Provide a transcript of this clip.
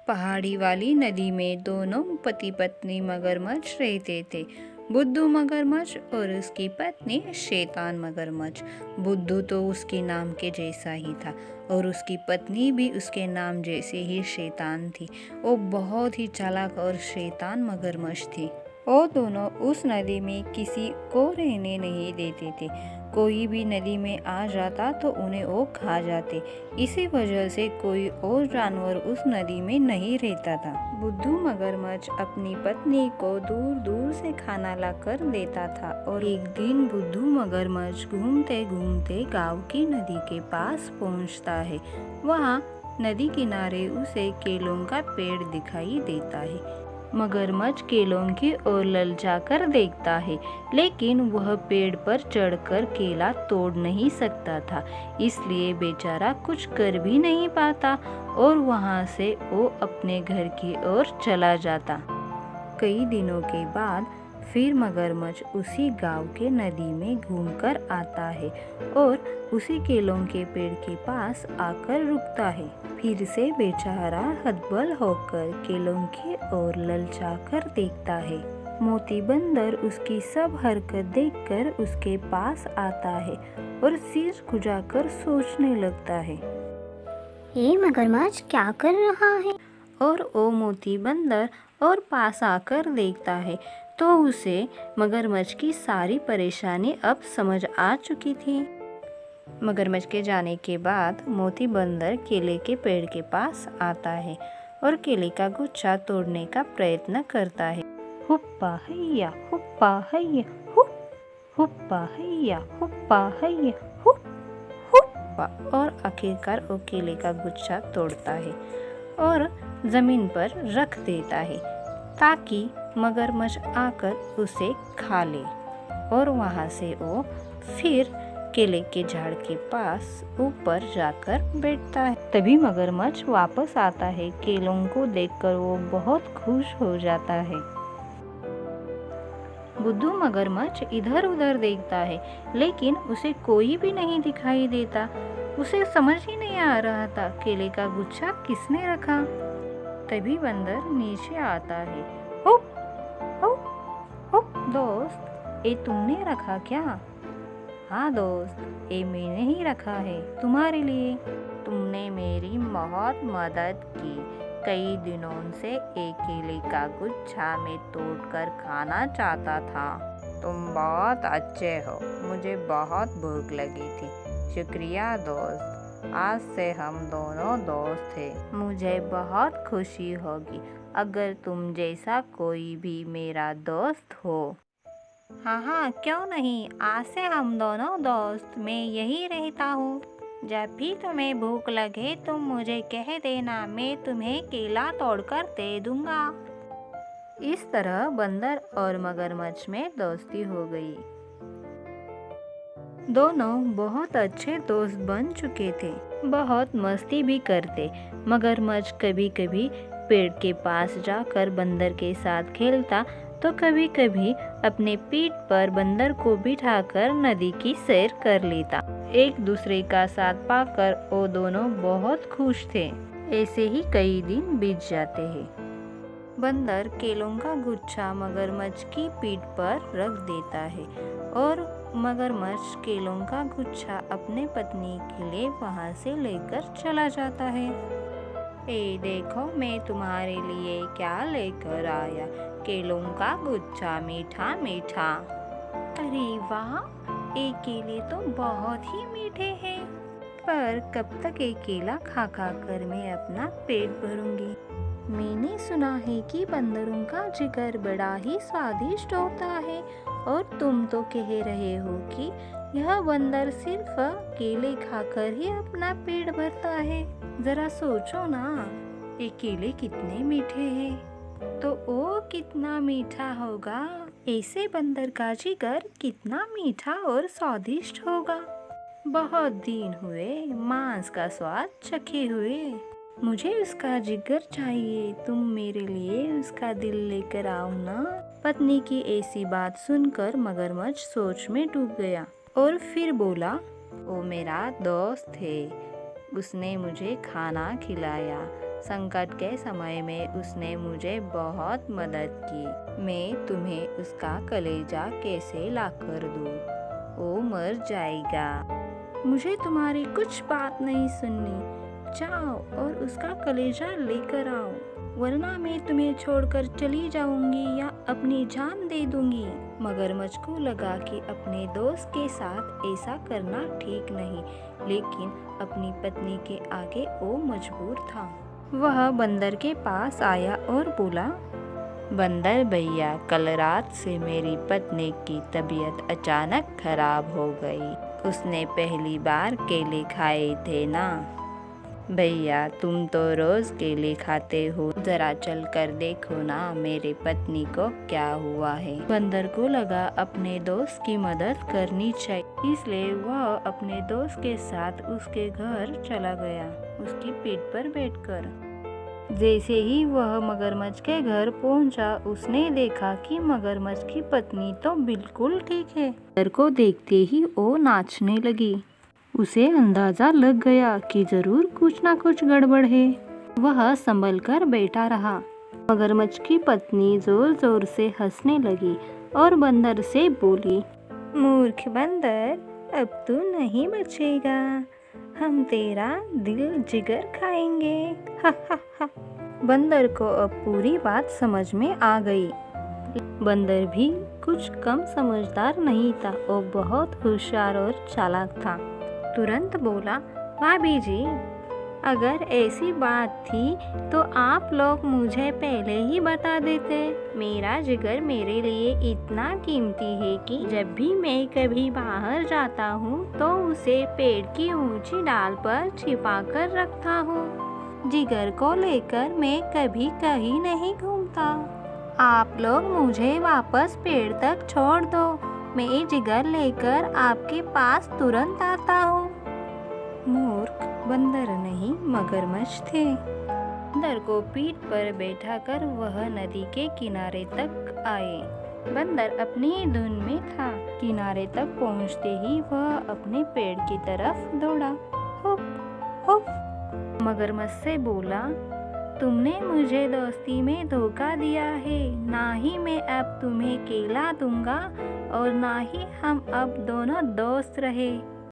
पहाड़ी वाली नदी में दोनों पति पत्नी मगरमच्छ रहते थे। बुद्धू मगरमच्छ और उसकी पत्नी शैतान मगरमच्छ। बुद्धू तो उसके नाम के जैसा ही था और उसकी पत्नी भी उसके नाम जैसे ही शैतान थी। वो बहुत ही चालाक और शैतान मगरमच्छ थी। वो दोनों उस नदी में किसी को रहने नहीं देते थे। कोई भी नदी में आ जाता तो उन्हें वो खा जाते। इसी वजह से कोई और जानवर उस नदी में नहीं रहता था। बुद्धू मगरमच्छ अपनी पत्नी को दूर दूर से खाना लाकर देता था और एक दिन बुद्धू मगरमच्छ घूमते घूमते गांव की नदी के पास पहुंचता है। वहां नदी किनारे उसे केलों का पेड़ दिखाई देता है। मगरमच्छ केलों की ओर ललचाकर देखता है, लेकिन वह पेड़ पर चढ़कर केला तोड़ नहीं सकता था, इसलिए बेचारा कुछ कर भी नहीं पाता और वहां से वो अपने घर की ओर चला जाता। कई दिनों के बाद फिर मगरमच्छ उसी गांव के नदी में घूमकर आता है और उसी केलों के पेड़ के पास आकर रुकता है। फिर से बेचारा हतबल होकर केलों की ओर ललचाकर देखता है। मोती बंदर उसकी सब हरकत देखकर उसके पास आता है और सिर खुजाकर सोचने लगता है, ये मगरमच्छ क्या कर रहा है? और वो मोती बंदर और पास आकर देखता है तो उसे मगरमच्छ की सारी परेशानी अब समझ आ चुकी थी। मगरमच्छ के जाने के बाद मोती बंदर केले के पेड़ के पास आता है और केले का गुच्छा तोड़ने का प्रयत्न करता है। हुप्पा हैया हुप्पा हैया हुप, हुप्पा हैया हुप्पा हैया हुप, हुप्पा, और आखिरकार वो केले का गुच्छा तोड़ता है और जमीन पर रख देता है ताकि मगरमच्छ आकर उसे खा ले। और वहां से वो फिर केले के झाड़ के पास ऊपर जाकर बैठता है। तभी मगरमच्छ वापस आता है। केलों को देखकर वो बहुत खुश हो जाता है। बुद्धू मगरमच्छ इधर उधर देखता है, लेकिन उसे कोई भी नहीं दिखाई देता। उसे समझ ही नहीं आ रहा था केले का गुच्छा किसने रखा। तभी बंदर नीचे आता है। हुप, हुप, हुप, दोस्त, ये तुमने रखा क्या? हाँ दोस्त, ये मैंने ही रखा है तुम्हारे लिए। तुमने मेरी बहुत मदद की। कई दिनों से एक केले का गुच्छा मैं तोड़कर खाना चाहता था। तुम बहुत अच्छे हो। मुझे बहुत भूख लगी थी। शुक्रिया दोस्त। आज से हम दोनों दोस्त हैं। मुझे बहुत खुशी होगी अगर तुम जैसा कोई भी मेरा दोस्त हो। हाँ हाँ, क्यों नहीं, आज से हम दोनों दोस्त। मैं यही रहता हूँ। जब भी तुम्हें भूख लगे तुम मुझे कह देना, मैं तुम्हें केला तोड़कर दे दूंगा। इस तरह बंदर और मगरमच्छ में दोस्ती हो गई। दोनों बहुत अच्छे दोस्त बन चुके थे। बहुत मस्ती भी करते। मगरमच्छ कभी कभी पेड़ के पास जाकर बंदर के साथ खेलता तो कभी कभी अपने पीठ पर बंदर को बिठाकर नदी की सैर कर लेता। एक दूसरे का साथ पाकर वो दोनों बहुत खुश थे। ऐसे ही कई दिन बीत जाते हैं। बंदर केलों का गुच्छा मगरमच्छ की पीठ पर रख देता है और मगरमच्छ केलों का गुच्छा अपने पत्नी के लिए वहां से लेकर चला जाता है। ए देखो, मैं तुम्हारे लिए क्या लेकर आया। केलों का गुच्छा मीठा मीठा। अरे वाह, ये केले तो बहुत ही मीठे हैं। पर कब तक ये केला खा खा कर मैं अपना पेट भरूंगी। मैंने सुना है कि बंदरों का जिगर बड़ा ही स्वादिष्ट होता है और तुम तो कह रहे हो कि यह बंदर सिर्फ केले खाकर ही अपना पेट भरता है। जरा सोचो ना, ये केले कितने मीठे हैं तो वो कितना मीठा होगा। ऐसे बंदर का जिगर कितना मीठा और स्वादिष्ट होगा। बहुत दिन हुए मांस का स्वाद चखे हुए। मुझे उसका जिगर चाहिए। तुम मेरे लिए उसका दिल लेकर आओ ना। पत्नी की ऐसी बात सुनकर मगरमच्छ सोच में डूब गया और फिर बोला, वो मेरा दोस्त है। उसने मुझे खाना खिलाया, संकट के समय में उसने मुझे बहुत मदद की। मैं तुम्हें उसका कलेजा कैसे लाकर दूँ? वो मर जाएगा। मुझे तुम्हारी कुछ बात नहीं सुननी। जाओ और उसका कलेजा लेकर आओ, वरना मैं तुम्हें छोड़कर चली जाऊंगी या अपनी जान दे दूंगी। मगरमच्छ को लगा कि अपने दोस्त के साथ ऐसा करना ठीक नहीं, लेकिन अपनी पत्नी के आगे वो मजबूर था। वह बंदर के पास आया और बोला, बंदर भैया, कल रात से मेरी पत्नी की तबीयत अचानक खराब हो गई। उसने पहली बार केले खाए थे ना। भैया, तुम तो रोज केले खाते हो, जरा चल कर देखो ना मेरे पत्नी को क्या हुआ है। बंदर को लगा अपने दोस्त की मदद करनी चाहिए, इसलिए वह अपने दोस्त के साथ उसके घर चला गया, उसकी पीठ पर बैठकर। जैसे ही वह मगरमच्छ के घर पहुंचा, उसने देखा कि मगरमच्छ की पत्नी तो बिल्कुल ठीक है। बंदर को देखते ही वो नाचने लगी। उसे अंदाजा लग गया कि जरूर कुछ ना कुछ गड़बड़ है। वह संभल कर बैठा रहा। मगरमच्छ की पत्नी जोर जोर से हंसने लगी और बंदर से बोली, मूर्ख बंदर, अब तू नहीं बचेगा। हम तेरा दिल जिगर खाएंगे। हा हा हा। बंदर को अब पूरी बात समझ में आ गई। बंदर भी कुछ कम समझदार नहीं था, वो बहुत होशियार और चालाक था। तुरंत बोला, भाभी जी, अगर ऐसी बात थी तो आप लोग मुझे पहले ही बता देते। मेरा जिगर मेरे लिए इतना कीमती है कि जब भी मैं कभी बाहर जाता हूँ तो उसे पेड़ की ऊंची डाल पर छिपा कर रखता हूँ। जिगर को लेकर मैं कभी कहीं नहीं घूमता। आप लोग मुझे वापस पेड़ तक छोड़ दो, मैं जिगर लेकर आपके पास तुरंत आता हूँ। मूर्ख बंदर नहीं, मगरमच्छ थे। बंदर को पीठ पर बैठाकर वह नदी के किनारे तक आए। बंदर अपनी धुन में था। किनारे तक पहुंचते ही वह अपने पेड़ की तरफ दौड़ा। Hoop hoop. मगरमच्छ से बोला, तुमने मुझे दोस्ती में धोखा दिया है। ना ही मैं अब तुम्हें केला दूंगा और ना ही हम अब दोनों दोस्त रहे।